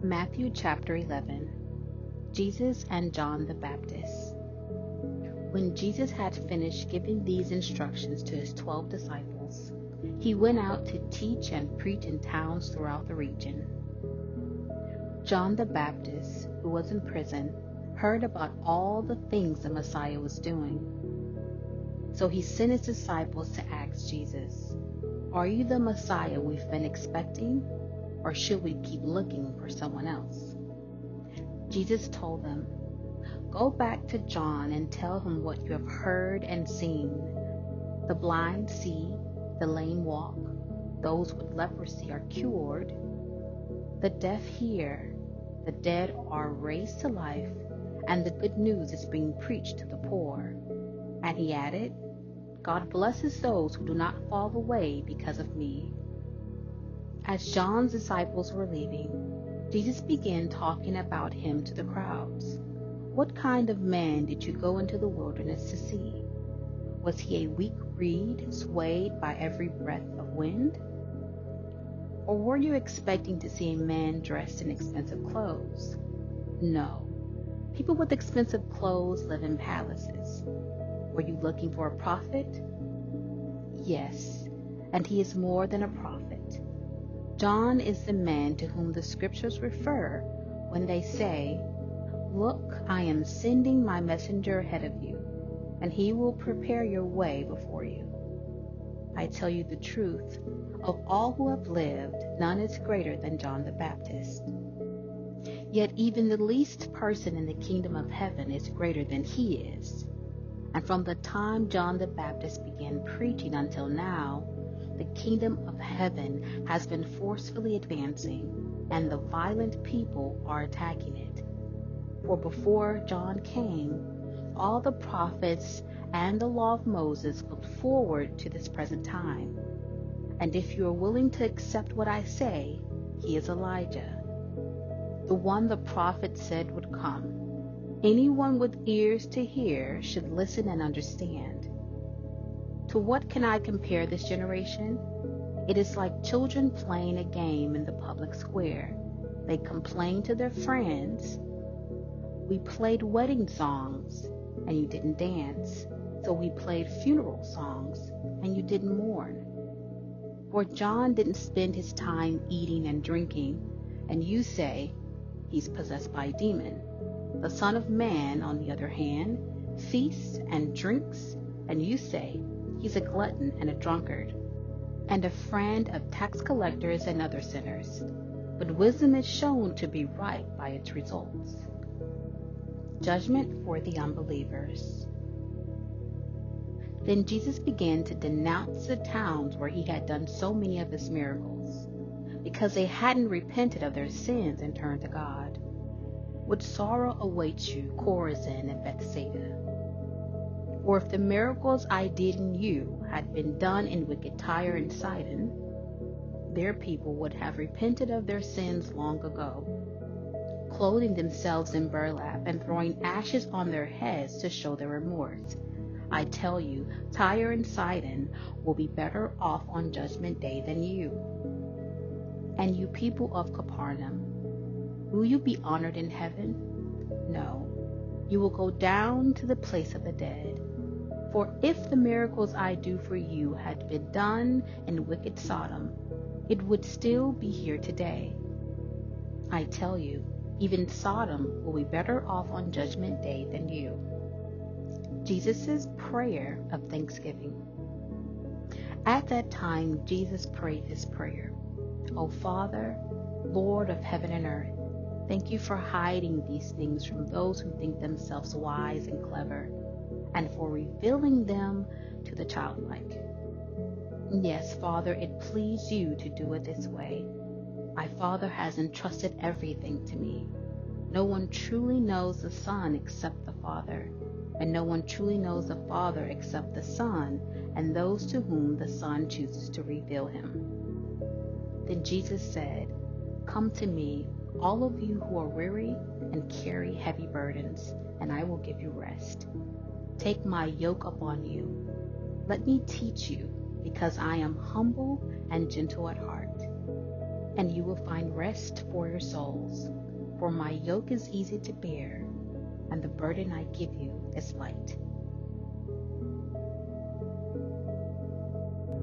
Matthew chapter 11. Jesus and John the Baptist. When Jesus had finished giving these instructions to his 12 disciples, he went out to teach and preach in towns throughout the region. John the Baptist, who was in prison, heard about all the things the Messiah was doing. So he sent his disciples to ask Jesus, "Are you the Messiah we've been expecting? Or should we keep looking for someone else?" Jesus told them, "Go back to John and tell him what you have heard and seen. The blind see, the lame walk, those with leprosy are cured, the deaf hear, the dead are raised to life, and the good news is being preached to the poor." And he added, "God blesses those who do not fall away because of me." As John's disciples were leaving, Jesus began talking about him to the crowds. "What kind of man did you go into the wilderness to see? Was he a weak reed swayed by every breath of wind? Or were you expecting to see a man dressed in expensive clothes? No. People with expensive clothes live in palaces. Were you looking for a prophet? Yes, and he is more than a prophet. John is the man to whom the scriptures refer when they say, 'Look, I am sending my messenger ahead of you, and he will prepare your way before you.' I tell you the truth, of all who have lived, none is greater than John the Baptist. Yet even the least person in the kingdom of heaven is greater than he is. And from the time John the Baptist began preaching until now, the kingdom of heaven has been forcefully advancing, and the violent people are attacking it. For before John came, all the prophets and the law of Moses looked forward to this present time. And if you are willing to accept what I say, he is Elijah, the one the prophet said would come. Anyone with ears to hear should listen and understand. To what can I compare this generation? It is like children playing a game in the public square. They complain to their friends, "We played wedding songs, and you didn't dance. So we played funeral songs, and you didn't mourn." For John didn't spend his time eating and drinking, and you say, "He's possessed by a demon." The Son of Man, on the other hand, feasts and drinks, and you say, "He's a glutton and a drunkard, and a friend of tax collectors and other sinners." But wisdom is shown to be right by its results. Judgment for the unbelievers. Then Jesus began to denounce the towns where he had done so many of his miracles, because they hadn't repented of their sins and turned to God. "What sorrow awaits you, Chorazin and Bethsaida? Or if the miracles I did in you had been done in wicked Tyre and Sidon, their people would have repented of their sins long ago, clothing themselves in burlap and throwing ashes on their heads to show their remorse. I tell you, Tyre and Sidon will be better off on Judgment Day than you. And you people of Capernaum, will you be honored in heaven? No, you will go down to the place of the dead. For if the miracles I do for you had been done in wicked Sodom, it would still be here today. I tell you, even Sodom will be better off on Judgment Day than you." Jesus' prayer of thanksgiving. At that time, Jesus prayed this prayer: "O Father, Lord of heaven and earth, thank you for hiding these things from those who think themselves wise and clever, and for revealing them to the childlike. Yes, Father, it pleased you to do it this way. My Father has entrusted everything to me. No one truly knows the Son except the Father, and no one truly knows the Father except the Son, and those to whom the Son chooses to reveal him." Then Jesus said, "Come to me, all of you who are weary and carry heavy burdens, and I will give you rest. Take my yoke upon you. Let me teach you, because I am humble and gentle at heart, and you will find rest for your souls. For my yoke is easy to bear, and the burden I give you is light.